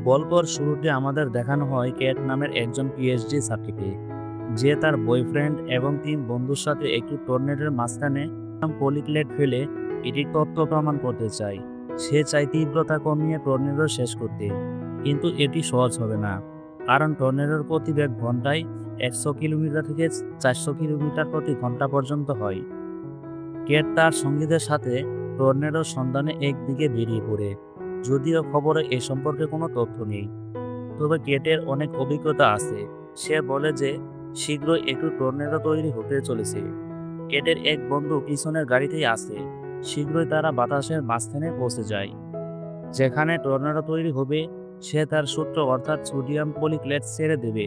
গল্পর শুরুতে আমাদের দেখানো হয় কেট নামের একজন পিএইচডি ছাত্রীকে, যে তার বয়ফ্রেন্ড এবং 3 বন্ধুর সাথে একটি টর্নেডোর মাঝখানে পলিক্লেট ফেলে এটি তথ্য প্রমাণ করতে চায়। সে চায় তীব্রতা কমিয়ে টর্নেডো শেষ করতে, কিন্তু এটি সহজ হবে না, কারণ টর্নেডোর গতিবেগ ঘন্টায় 100 কিলোমিটার থেকে 400 কিলোমিটার প্রতি ঘন্টা পর্যন্ত হয়। কেট তার সঙ্গীদের সাথে টর্নেডোর সন্ধানে একদিকে বেরিয়ে পড়ে, যদিও খবরে এ সম্পর্কে কোনো তথ্য নেই। তবে কেটের অনেক অভিজ্ঞতা আছে। সে বলে যে শীঘ্রই একটু টর্নেডো তৈরি হতে চলেছে। কেটের এক বন্ধু পিছনের গাড়িতেই আছে। শীঘ্রই তারা বাতাসের মাঝখানে পৌঁছে যায়, যেখানে টর্নেডো তৈরি হবে। সে তার সূত্র অর্থাৎ সোডিয়াম পলিক্লেট ছেড়ে দেবে,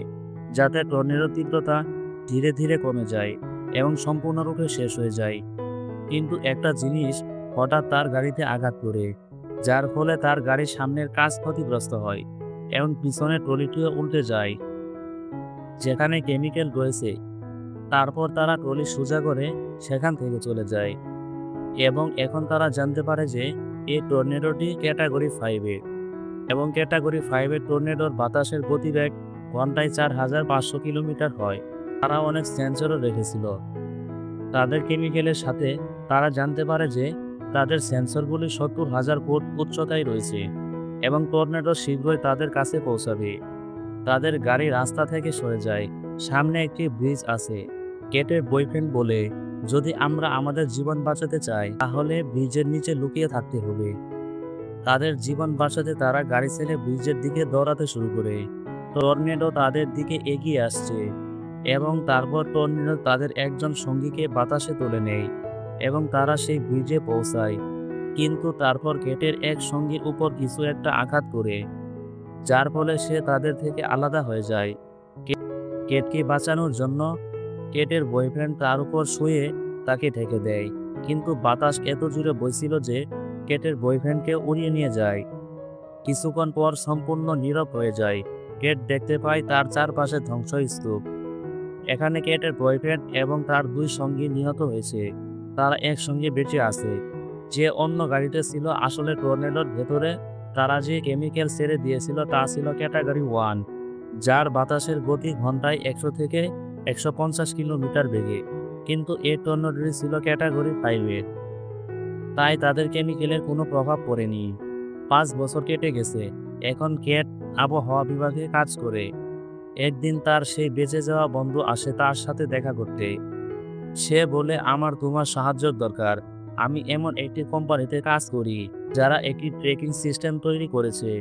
যাতে টর্নেডোর তীব্রতা ধীরে ধীরে কমে যায় এবং সম্পূর্ণরূপে শেষ হয়ে যায়। কিন্তু একটা জিনিস হঠাৎ তার গাড়িতে আঘাত করে, যার ফলে তার গাড়ির সামনের কাচ ক্ষতিগ্রস্ত হয় এবং পিছনের ট্রলিটিও উল্টে যায়, যেখানে কেমিক্যাল রয়েছে। তারপর তারা ট্রলি সোজা করে সেখান থেকে চলে যায় এবং এখন তারা জানতে পারে যে এই টর্নেডোটি ক্যাটাগরি 5-এর এবং ক্যাটাগরি 5-এর টর্নেডোর বাতাসের গতিবেগ ঘন্টায় 4500 কিলোমিটার হয়। তারা অনেক সেন্সরও রেখেছিল তাদের কেমিক্যালের সাথে। তারা জানতে পারে যে তাদের সেন্সরগুলি 70,000 ফুট উচ্চতায় রয়েছে এবং টর্নেডো শীঘ্রই তাদের কাছে পৌঁছাবে। তাদের গাড়ি রাস্তা থেকে সরে যায়। সামনে একটি ব্রিজ আছে। কেটের বয়ফ্রেন্ড বলে, যদি আমরা আমাদের জীবন বাঁচাতে চাই তাহলে ব্রিজের নিচে লুকিয়ে থাকতে হবে। তাদের জীবন বাঁচাতে তারা গাড়ি ছেড়ে ব্রিজের দিকে দৌড়াতে শুরু করে। টর্নেডো তাদের দিকে এগিয়ে আসছে এবং তারপর টর্নেডো তাদের একজন সঙ্গীকে বাতাসে তুলে নেয় এবং তারা সেই ব্রিজে পৌঁছায়। কিন্তু তারপর কেটের এক সঙ্গীর উপর কিছু একটা আঘাত করে, যার ফলে সে তাদের থেকে আলাদা হয়ে যায়। কেটকে বাঁচানোর জন্য কেটের বয়ফ্রেন্ড তার উপর শুয়ে তাকে ঢেকে দেয়, কিন্তু বাতাস এত জোরে বইছিল যে কেটের বয়ফ্রেন্ডকে উড়িয়ে নিয়ে যায়। কিছুক্ষণ পর সম্পূর্ণ নীরব হয়ে যায়। কেট দেখতে পায় তার চারপাশে ধ্বংসস্তূপ। এখানে কেটের বয়ফ্রেন্ড এবং তার 2 সঙ্গী নিহত হয়েছে। তারা একসঙ্গে বেঁচে আছে। যে অন্য গাড়িতে ছিল আসলে টর্নেডোর ভেতরে তারা যে কেমিক্যাল ছেড়ে দিয়েছিল তা ছিল ক্যাটাগরি 1, যার বাতাসের গতি ঘন্টায় 100 থেকে 150 কিলোমিটার বেগে। কিন্তু এই টর্নেডোটি ছিল ক্যাটাগরি 5-এর, তাই তাদের কেমিক্যালের কোনো প্রভাব পড়েনি। 5 বছর কেটে গেছে। এখন কেট আবহাওয়া বিভাগে কাজ করে। একদিন তার সেই বেঁচে যাওয়া বন্ধু আসে তার সাথে দেখা করতে। সে বলে, আমার তোমার সাহায্য দরকার। আমি এমন একটি কোম্পানিতে কাজ করি যারা একটি ট্রেকিং সিস্টেম তৈরি করেছে,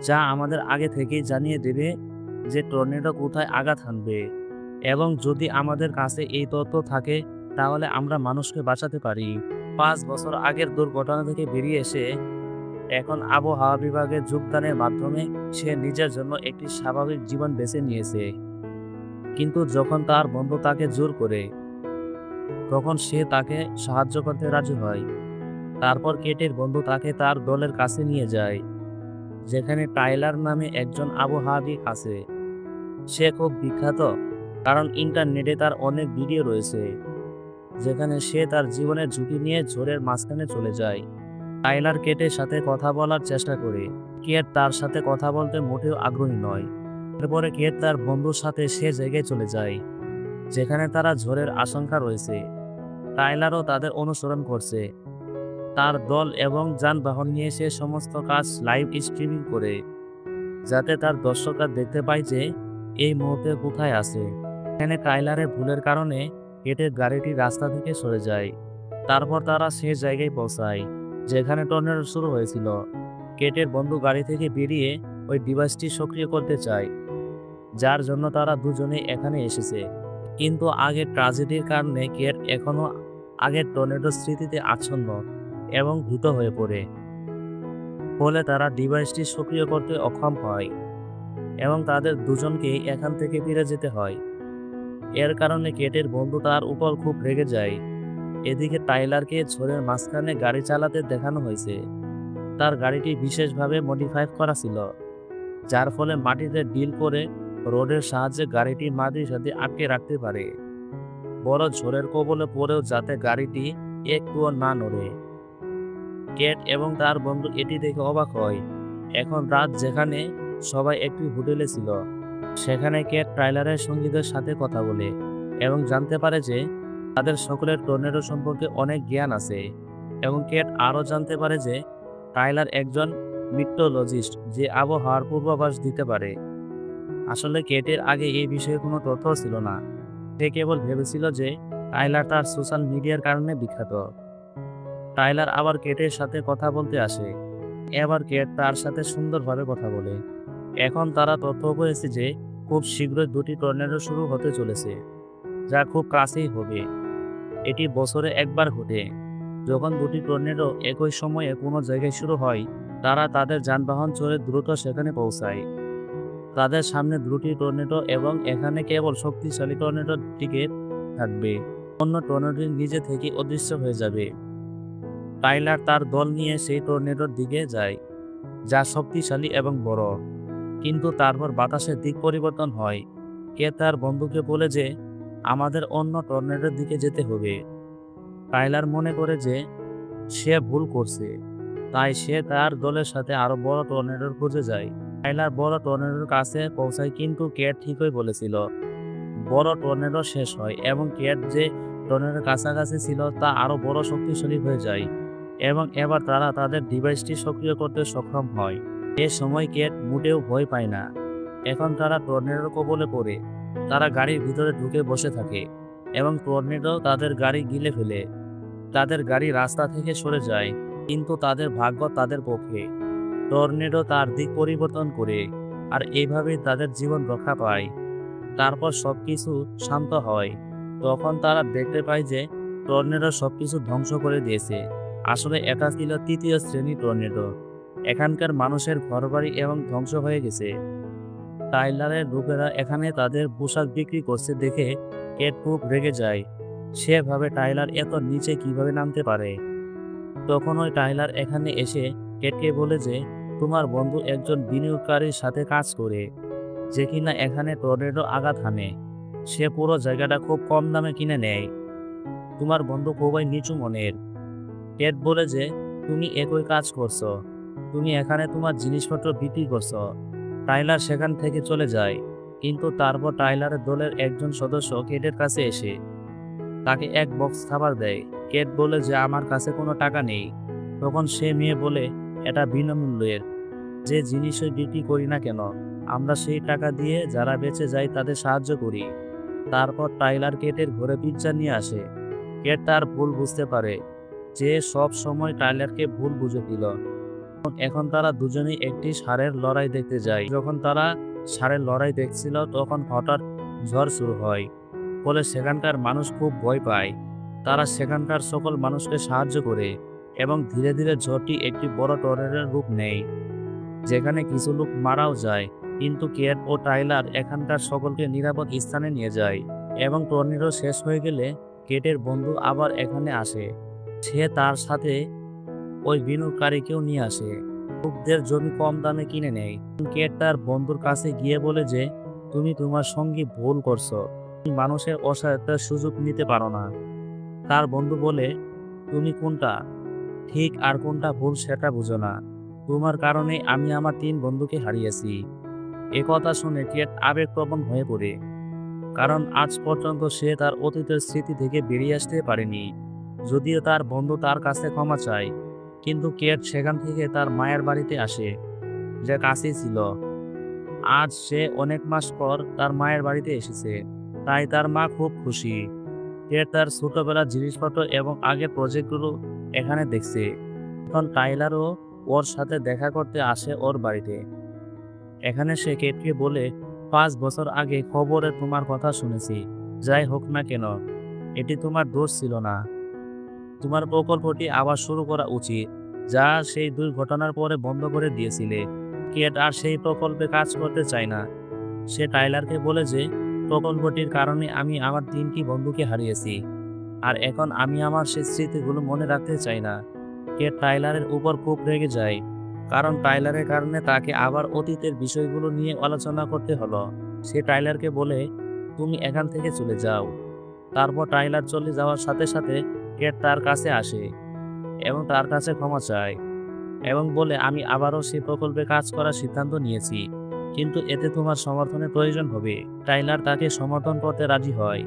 যা আমাদের আগে থেকেই জানিয়ে দেবে যে টর্নেডো কোথায় আঘাত হানবে। এবং যদি আমাদের কাছে এই তথ্য থাকে তাহলে আমরা মানুষকে বাঁচাতে পারি। 5 বছর আগের দুর্ঘটনা থেকে বেরিয়ে এসে এখন আবহাওয়া বিভাগে যোগদানের মাধ্যমে সে নিজের জন্য একটি স্বাভাবিক জীবন বেছে নিয়েছে। কিন্তু যখন তার বন্ধু তাকে জোর করে, তখন সে তাকে সাহায্য করতে রাজি হয়। তারপর কেটের বন্ধু তাকে তার দলের কাছে নিয়ে যায়, যেখানে টাইলার নামে একজন আবহাওয়াবিদ আছে। সে খুব বিখ্যাত, কারণ ইন্টারনেটে তার অনেক ভিডিও রয়েছে যেখানে সে তার জীবনের ঝুঁকি নিয়ে ঝড়ের মাঝখানে চলে যায়। টাইলার কেটের সাথে কথা বলার চেষ্টা করে। কেট তার সাথে কথা বলতে মোটেও আগ্রহী নয়। এরপরে কেট তার বন্ধুর সাথে সে জায়গায় চলে যায় যেখানে তারা ঝড়ের আশঙ্কা রয়েছে। টাইলারও তাদের অনুসরণ করছে। তার দল এবং যানবাহন নিয়ে সে সমস্ত কাজ লাইভ স্ট্রিমিং করে, যাতে তার দর্শকরা দেখতে পায় যে এই মুহূর্তে কোথায় আছে। এখানে টাইলারের ভুলের কারণে কেটের গাড়িটি রাস্তা থেকে সরে যায়। তারপর তারা সে জায়গায় পৌঁছায় যেখানে টর্নেডো শুরু হয়েছিল। কেটের বন্ধু গাড়ি থেকে বেরিয়ে ওই ডিভাইসটি সক্রিয় করতে চায়, যার জন্য তারা দুজনেই এখানে এসেছে। কিন্তু আগের ট্র্যাজেডির কারণে কেট এখনো আগের টর্নেডোর স্মৃতিতে আচ্ছন্ন এবং ভীত হয়ে পড়ে। ফলে তারা ডিভাইসটি সক্রিয় করতে অক্ষম হয় এবং তাদের দুজনকেই এখান থেকে ফিরে যেতে হয়। এর কারণে কেটের বন্ধু তার উপর খুব রেগে যায়। এদিকে টাইলারকে ঝড়ের মাঝখানে গাড়ি চালাতে দেখানো হয়েছে। তার গাড়িটি বিশেষভাবে মডিফাই করা ছিল, যার ফলে মাটিতে ডিল করে রোডের সাহায্যে গাড়িটি মাটির সাথে আটকে রাখতে পারে, বড় ঝড়ের কবলে পড়েও যাতে গাড়িটি একটুও না নড়ে। কেট এবং তার বন্ধু এটি দেখে অবাক হয়। এখন রাত, যেখানে সবাই একটি হোটেলে ছিল। সেখানে কেট টাইলারের সঙ্গীদের সাথে কথা বলে এবং জানতে পারে যে তাদের সকলের টর্নেডো সম্পর্কে অনেক জ্ঞান আছে। এবং কেট আরও জানতে পারে যে টাইলার একজন মিটোলজিস্ট যে আবহাওয়ার পূর্বাভাস দিতে পারে। আসলে কেটের আগে এই বিষয়ে কোনো তথ্য ছিল না। সে কেবল ভেবেছিল যে টাইলার তার সোশ্যাল মিডিয়ার কারণে বিখ্যাত। টাইলার আবার কেটের সাথে কথা বলতে আসে। এবার কেট তার সাথে সুন্দরভাবে কথা বলে। এখন তারা তথ্য পেয়েছে যে খুব শীঘ্রই দুটি টর্নেডো শুরু হতে চলেছে, যা খুব কাছেই হবে। এটি বছরে একবার ঘটে। যখন দুটি টর্নেডো একই সময়ে কোনো জায়গায় শুরু হয়, তারা তাদের যানবাহন চড়ে দ্রুত সেখানে পৌঁছায়। তাদের সামনে দুটি টর্নেডো এবং এখানে কেবল শক্তিশালী টর্নেডোর টিকে থাকবে। অন্য টর্নেডো নিজে থেকে অদৃশ্য হয়ে যাবে। টাইলার তার দল নিয়ে সেই টর্নেডোর দিকে যায়, যা শক্তিশালী এবং বড়। কিন্তু তারপর বাতাসের দিক পরিবর্তন হয়। কে তার বন্ধুকে বলে যে আমাদের অন্য টর্নেডোর দিকে যেতে হবে। টাইলার মনে করে যে সে ভুল করছে, তাই সে তার দলের সাথে আরো বড় টর্নেডোর খুঁজে যায়। টাইলার বড় টর্নেডোর কাছে পৌঁছায়, কিন্তু কেট ঠিকই বলেছিল। বড় টর্নেডো শেষ হয় এবং কেট যে টর্নেডোর কাছাকাছি ছিল তা আরো বড় শক্তিশালী হয়ে যায় এবং এবার তারা তাদের ডিভাইসটি সক্রিয় করতে সক্ষম হয়। এ সময় কেট মোটেও ভয় পায় না। এখন তারা টর্নেডোর কবলে পড়ে। তারা গাড়ির ভিতরে ঢুকে বসে থাকে এবং টর্নেডো তাদের গাড়ি গিলে ফেলে। তাদের গাড়ি রাস্তা থেকে সরে যায়, কিন্তু তাদের ভাগ্য তাদের পক্ষে। টর্নেডো তার দিক পরিবর্তন করে আর এইভাবেই তাদের জীবন রক্ষা পায়। তারপর সবকিছু শান্ত হয়। তখন তারা দেখতে পায় যে টর্নেডো সবকিছু ধ্বংস করে দিয়েছে। আসলে এটা ছিল তৃতীয় শ্রেণীর টর্নেডো। এখানকার মানুষের ঘরবাড়ি এবং ধ্বংস হয়ে গেছে। টাইলারের লোকেরা এখানে তাদের পোশাক বিক্রি করছে দেখে কেট খুব রেগে যায়। সে ভাবে টাইলার এত নিচে কিভাবে নামতে পারে। তখন ওই টাইলার এখানে এসে কেটকে বলে যে তোমার বন্ধু একজন বিনিয়োগকারীর সাথে কাজ করে, যে কিনা এখানে টর্নেডো আঘাত হানে। সে পুরো জায়গাটা খুব কম দামে কিনে নেয়। তোমার বন্ধু খুবই নিচু মনের। কেট বলে যে তুমি একই কাজ করছো, তুমি এখানে তোমার জিনিসপত্র বিক্রি করছো। টাইলার সেখান থেকে চলে যায়, কিন্তু তারপর টাইলারের দলের একজন সদস্য কেটের কাছে এসে তাকে এক বক্স খাবার দেয়। কেট বলে যে আমার কাছে কোনো টাকা নেই। তখন সে মেয়ে বলে এটা বিনামূল্যের, যে জিনিসই বিক্রি করি না কেন আমরা সেই টাকা দিয়ে যারা বেঁচে যায় তাদের সাহায্য করি। তারপর টাইলার কেটের ঘরে পিৎজা নিয়ে আসে। কেট তার ভুল বুঝতে পারে, যে সব সময় টাইলারকে ভুল বুঝে দিল। এখন তারা দুজনেই একটি ষাঁড়ের লড়াই দেখতে যায়। যখন তারা ষাঁড়ের লড়াই দেখছিল তখন হঠাৎ ঝড় শুরু হয়। ফলে সেখানকার মানুষ খুব ভয় পায়। তারা সেখানকার সকল মানুষকে সাহায্য করে এবং ধীরে ধীরে ঝড়টি একটি বড় টর্নেডোর রূপ নেয়, যেখানে কিছু লোক মারাও যায়। কিন্তু কেট ও টাইলার এখানকার সকলকে নিরাপদ স্থানে নিয়ে যায় এবং টর্নেডো শেষ হয়ে গেলে কেটের বন্ধু আবার এখানে আসে। সে তার সাথে ওই বিনিয়োগকারীকেও নিয়ে আসে। লোকদের জমি কম দামে কিনে নেয়। কেট তার বন্ধুর কাছে গিয়ে বলে যে তুমি তোমার সঙ্গী ভুল করছো, তুমি মানুষের অসহায়তার সুযোগ নিতে পারো না। তার বন্ধু বলে তুমি কোনটা ঠিক আর কোনটা ভুল সেটা বুঝো না। তোমার কারণে আমি আমার 3 বন্ধুকে হারিয়েছি। এ কথা শুনে কেট আবেগপ্রবণ হয়ে পড়ে, কারণ আজ পর্যন্ত সে তার অতীতের স্মৃতি থেকে বেরিয়ে আসতে পারেনি। যদিও তার বন্ধু তার কাছে ক্ষমা চায়, কিন্তু কেট সেখান থেকে তার মায়ের বাড়িতে আসে, যা কাছেই ছিল। আজ সে অনেক মাস পর তার মায়ের বাড়িতে এসেছে, তাই তার মা খুব খুশি। সে তার ছোটবেলার জিনিসপত্র এবং আগের প্রজেক্টগুলো এখানে দেখছে। এখন টাইলারও ওর সাথে দেখা করতে আসে ওর বাড়িতে। এখানে সে কেটকে বলে 5 বছর আগে খবরে তোমার কথা শুনেছি। যাই হোক না কেন, এটি তোমার দোষ ছিল না। তোমার প্রকল্পটি আবার শুরু করা উচিত, যা সেই দুর্ঘটনার পরে বন্ধ করে দিয়েছিলে। কেট আর সেই প্রকল্পে কাজ করতে চায় না। সে টাইলারকে বলে যে প্রকল্পটির কারণে আমি আমার 3টি বন্ধুকে হারিয়েছি, আর এখন আমি আমার সেই স্মৃতিগুলো মনে রাখতে চাই না। কেট টাইলারের উপর খুব রেগে যায়, কারণ টাইলারের কারণে তাকে আবার অতীতের বিষয়গুলো নিয়ে আলোচনা করতে হলো। সে টাইলারকে বলে তুমি এখান থেকে চলে যাও। তারপর টাইলার চলে যাওয়ার সাথে সাথে কেট তার কাছে আসে এবং তার কাছে ক্ষমা চায় এবং বলে আমি আবারও সেই প্রকল্পে কাজ করার সিদ্ধান্ত নিয়েছি। কিন্তু এতে তোমার সমর্থনের প্রয়োজন হবে। টাইলার তাকে সমর্থন করতে রাজি হয়।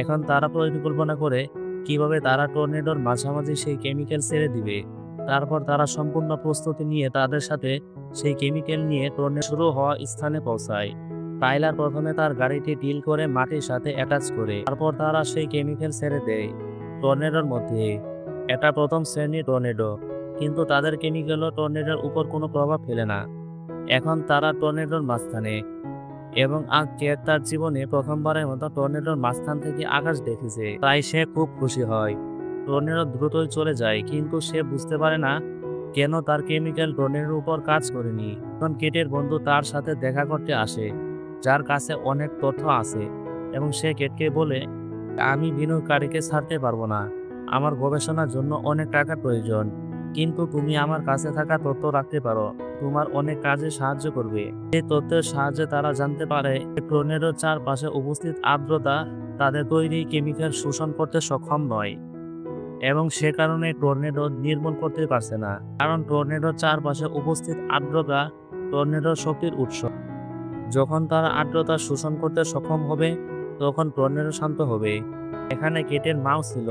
এখন তারা পরিকল্পনা করে কিভাবে তারা টর্নেডোর মাঝামাঝি সেই কেমিক্যাল ছেড়ে দিবে। তারপর তারা সম্পূর্ণ প্রস্তুতি নিয়ে তাদের সাথে সেই কেমিক্যাল নিয়ে টর্নেডো শুরু হওয়া স্থানে পৌঁছায়। টাইলার প্রথমে তার গাড়িটি ডিল করে মাটির সাথে অ্যাটাচ করে তারপর তারা সেই কেমিক্যাল ছেড়ে দেয় টর্নেডোর মধ্যে। এটা প্রথম শ্রেণীর টর্নেডো, কিন্তু তাদের কেমিক্যালও টর্নেডোর উপর কোনো প্রভাব ফেলে না। এখন তারা টর্নেডোর মাঝখানে, এবং কেট তার জীবনে প্রথমবারের মতো টর্নেডোর মাঝখান থেকে আকাশ দেখেছে, তাই সে খুব খুশি হয়। টর্নেডো দ্রুতই চলে যায়, কিন্তু সে বুঝতে পারে না কেন তার কেমিক্যাল টর্নেডোর উপর কাজ করেনি। তখন কেটের বন্ধু তার সাথে দেখা করতে আসে, যার কাছে অনেক তথ্য আছে, এবং সে কেটকে বলে, আমি বিনিয়োগকারীকে ছাড়তে পারবো না, আমার গবেষণার জন্য অনেক টাকার প্রয়োজন, কিন্তু তুমি আমার কাছে থাকা তথ্য রাখতে পারো, তোমার অনেক কাজে সাহায্য করবে। এই তথ্যের সাহায্যে তারা জানতে পারে টর্নেডোর চারপাশে উপস্থিত আর্দ্রতা তাদের তৈরি কেমিক্যাল শোষণ করতে সক্ষম নয়, এবং সে কারণে টর্নেডো নির্মূল করতে পারছে না। কারণ টর্নেডোর চারপাশে উপস্থিত আর্দ্রতা টর্নেডোর শক্তির উৎস। যখন তারা আর্দ্রতা শোষণ করতে সক্ষম হবে, তখন টর্নেডো শান্ত হবে। এখানে কেটের মাও ছিল।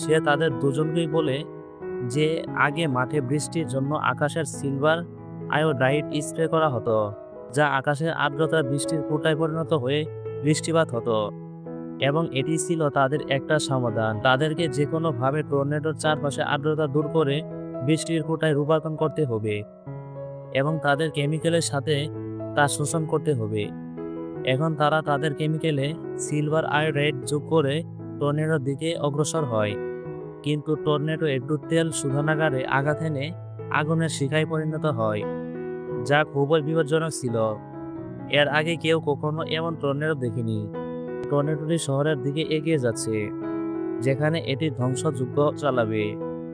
সে তাদের দুজনকেই বলে যে আগে মাঠে বৃষ্টির জন্য আকাশের সিলভার আয়োডাইড স্প্রে করা হতো, যা আকাশের আর্দ্রতা বৃষ্টির ফোঁটায় পরিণত হয়ে বৃষ্টিপাত হতো, এবং এটি ছিল তাদের একটা সমাধান। তাদেরকে যে কোনোভাবে টর্নেডোর চারপাশে আর্দ্রতা দূর করে বৃষ্টির ফোঁটায় রূপান্তর করতে হবে, এবং তাদের কেমিক্যালের সাথে তা শোষণ করতে হবে। এখন তারা তাদের কেমিক্যালে সিলভার আয়োডাইড যোগ করে টর্নেডোর দিকে অগ্রসর হয়, কিন্তু টর্নেডো একটু তেল শোধনাগারে আঘাত এনে আগুনের শিখায় পরিণত হয়, যা খুবই বিপজ্জনক ছিল। এর আগে কেউ কখনো এমন টর্নেডো দেখেনি। টর্নেডোটি শহরের দিকে এগিয়ে যাচ্ছে, যেখানে এটি ধ্বংসযজ্ঞ চালাবে।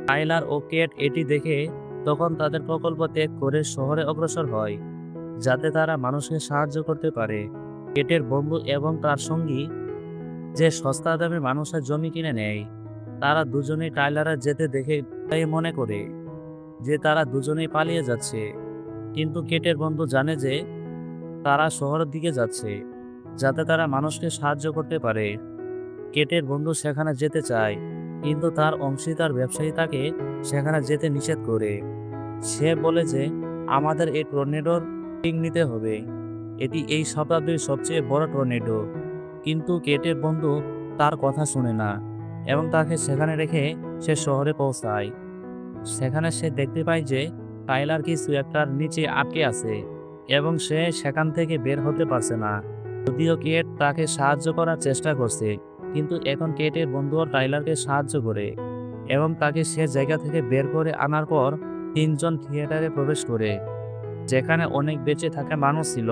টাইলার ও কেট এটি দেখে তখন তাদের প্রকল্প ত্যাগ করে শহরে অগ্রসর হয়, যাতে তারা মানুষকে সাহায্য করতে পারে। কেটের বন্ধু এবং তার সঙ্গী, যে সস্তা দামে মানুষের জমি কিনে নেয়, তারা দুজনেই টাইলারের যেতে দেখে তাই মনে করে যে তারা দুজনেই পালিয়ে যাচ্ছে। কিন্তু কেটের বন্ধু জানে যে তারা শহরের দিকে যাচ্ছে, যাতে তারা মানুষকে সাহায্য করতে পারে। কেটের বন্ধু সেখানে যেতে চায়, কিন্তু তার অংশীদার ব্যবসায়ী তাকে সেখানে যেতে নিষেধ করে। সে বলে যে আমাদের এই টর্নেডোর রিং নিতে হবে, এটি এই শতাব্দীর সবচেয়ে বড় টর্নেডো। কিন্তু কেটের বন্ধু তার কথা শুনে না, এবং তাকে সেখানে রেখে সে শহরে পৌঁছায়। সেখানে সে দেখতে পায় যে টাইলার কিছু একটার নিচে আটকে আছে, এবং সে সেখান থেকে বের হতে পারছে না। যদিও কেট তাকে সাহায্য করার চেষ্টা করছে, কিন্তু এখন কেটের বন্ধুও টাইলারকে সাহায্য করে, এবং তাকে সে জায়গা থেকে বের করে আনার পর তিনজন থিয়েটারে প্রবেশ করে, যেখানে অনেক বেঁচে থাকা মানুষ ছিল।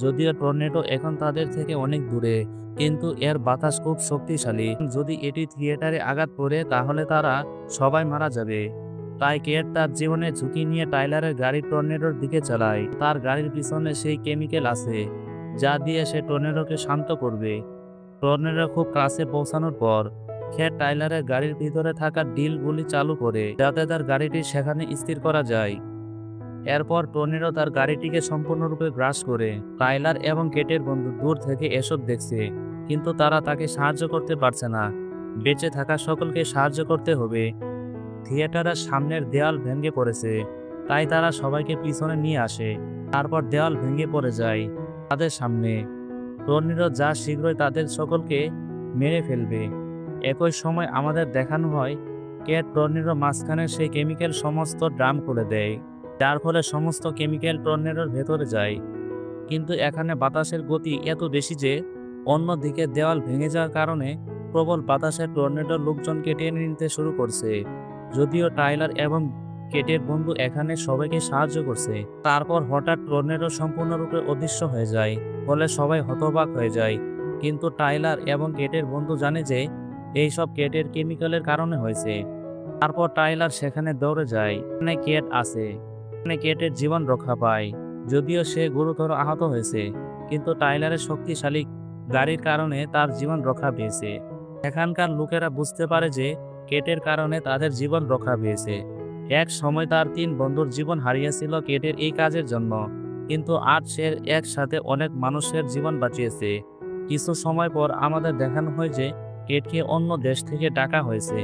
যদিও টর্নেডো এখন তাদের থেকে অনেক দূরে, কিন্তু এর বাতাস খুব শক্তিশালী। যদি এটি থিয়েটারে আঘাত করে তাহলে তারা সবাই মারা যাবে। তাই কেট তার জীবনের ঝুঁকি নিয়ে টাইলারের গাড়ি টর্নেডোর দিকে চালায়। তার গাড়ির পিছনে সেই কেমিক্যাল আছে, যা দিয়ে সে টর্নেডোকে শান্ত করবে। টর্নেডো খুব কাছে পৌঁছানোর পর কেট টাইলারের গাড়ির ভিতরে থাকা ডিলগুলি চালু করে, যাতে তার গাড়িটি সেখানে স্থির করা যায়। এরপর টর্নেডো তার গাড়িটিকে সম্পূর্ণরূপে গ্রাস করে। টাইলার এবং কেটের বন্ধু দূর থেকে এসব দেখছে, কিন্তু তারা তাকে সাহায্য করতে পারছে না। বেঁচে থাকা সকলকে সাহায্য করতে হবে। থিয়েটারের সামনের দেয়াল ভেঙে পড়েছে, তাই তারা সবাইকে পিছনে নিয়ে আসে। তারপর দেওয়াল ভেঙে পড়ে যায় তাদের সামনে। টর্নেডো যা শীঘ্রই তাদের সকলকে মেরে ফেলবে। একই সময় আমাদের দেখানো হয় কেট টর্নেডোর মাঝখানে সেই কেমিক্যাল সমস্ত ড্রাম খুলে দেয়, যার ফলে সমস্ত কেমিক্যাল টর্নেডোর ভেতরে যায়। কিন্তু এখানে বাতাসের গতি এত বেশি যে অন্যদিকে দেওয়াল ভেঙে যাওয়ার কারণে প্রবল বাতাসে টর্নেডোর লোকজনকে টেনে নিতে শুরু করছে। যদিও টাইলার এবং কেটের বন্ধু এখানে সবাইকে সাহায্য করছে, তারপর হঠাৎ টর্নেডো সম্পূর্ণরূপে অদৃশ্য হয়ে যায়, ফলে সবাই হতবাক হয়ে যায়। কিন্তু টাইলার এবং কেটের বন্ধু জানে যে এইসব কেটের কেমিক্যালের কারণে হয়েছে। তারপর টাইলার সেখানে দৌড়ে যায়, এখানে কেট আছে। এখানে কেটের জীবন রক্ষা পায়, যদিও সে গুরুতর আহত হয়েছে, কিন্তু টাইলারের শক্তিশালী গাড়ির কারণে তার জীবন রক্ষা পেয়েছে। এখানকার লোকেরা বুঝতে পারে যে কেটের কারণে তাদের জীবন রক্ষা পেয়েছে। এক সময় তার 3 বন্ধুর জীবন হারিয়েছিল কেটের এই কাজের জন্য, কিন্তু আজ সে একসাথে অনেক মানুষের জীবন বাঁচিয়েছে। কিছু সময় পর আমাদের দেখানো হয় যে কেটকে অন্য দেশ থেকে ডাকা হয়েছে,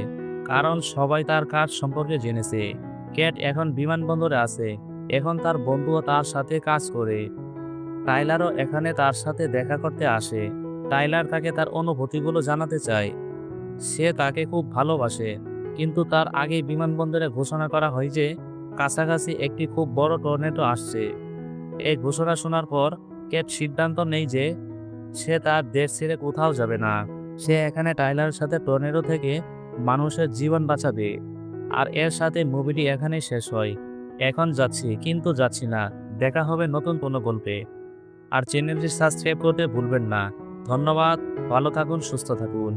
কারণ সবাই তার কাজ সম্পর্কে জেনেছে। কেট এখন বিমানবন্দরে আছে। এখন তার বন্ধুও তার সাথে কাজ করে। টাইলারও এখানে তার সাথে দেখা করতে আসে। টাইলার তাকে তার অনুভূতিগুলো জানাতে চায়। সে তাকে খুব ভালোবাসে, কিন্তু তার আগেই বিমানবন্দরে ঘোষণা করা হয় যে কাছাকাছি একটি খুব বড় টর্নেডো আসছে। এই ঘোষণা শোনার পর কেট সিদ্ধান্ত নেয় যে সে তার দেশ ছেড়ে কোথাও যাবে না। সে এখানে টাইলারের সাথে টর্নেডো থেকে মানুষের জীবন বাঁচাবে। আর এর সাথে মুভিটি এখানেই শেষ হয়। এখন যাচ্ছি, কিন্তু যাচ্ছি না। দেখা হবে নতুন কোনো গল্পে। আর চ্যানেলটি সাবস্ক্রাইব করতে ভুলবেন না। ধন্যবাদ। ভালো থাকুন, সুস্থ থাকুন।